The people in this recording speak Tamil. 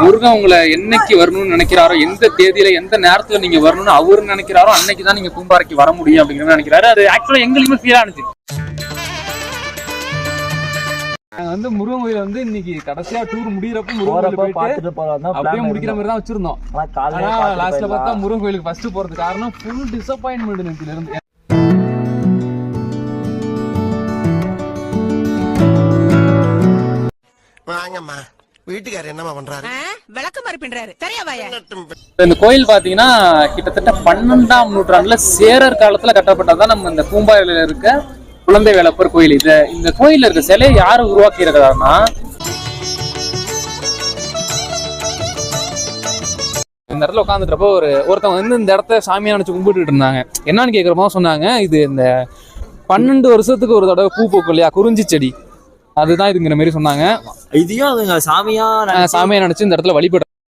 முருகன் உங்களை என்னைக்கு வரணும்னு நினைக்கிறாரோ, எந்த தேதியில எந்த நேரத்துல நீங்க வரணும்னு அவரு நினைக்கிறாரோ அன்னைக்குதான் நீங்க பூம்பாறைக்கு வர முடியும் அப்படிங்கிற நினைக்கிறாரு. அது ஆக்சுவலா எங்களுக்குமே ஃபீல் ஆனிச்சு. நாங்க முருகன் கோயில் இன்னைக்கு கடைசியா டூர் முடியறப்ப முருகன் அப்படியே முடிக்கிற மாதிரி தான் வச்சிருந்தோம். ஆனா லாஸ்ட்ல பார்த்தா முருகன் கோயிலுக்கு ஃபர்ஸ்ட் போறது காரணம் ஃபுல் டிசப்பாயின்மெண்ட் இதுல இருந்து. வாங்கம்மா, வீட்டுக்காரர் என்னமா பண்றாரு? விளக்கு மாதிரி பின்றாரு. சரியாவாயா? இந்த கோயில் பாத்தீங்கன்னா கிட்டத்தட்ட 12ஆம் நூற்றாண்டுல சேரர் காலத்துல கட்டப்பட்டதான் நம்ம இந்த பூம்பாறையில இருக்க குழந்தை வேலப்பர் கோயில். இந்த கோயில்ல இருக்க சிலையை யாரு உருவாக்கி இருக்கிறாருன்னா, இந்த இடத்துல உட்காந்துட்டப்போ ஒருத்தவங்க இந்த இடத்த சாமியா நினைச்சு கும்பிட்டு இருந்தாங்க. என்னன்னு கேட்கறப்போ சொன்னாங்க, இது இந்த 12 வருஷத்துக்கு ஒரு தடவை பூ பூக்கும் இல்லையா, குறிஞ்சி செடி, அதுதான் இதுங்கிற மாதிரி சொன்னாங்க. இதையும் சாமியா நினைச்சு இந்த இடத்துல வழிபட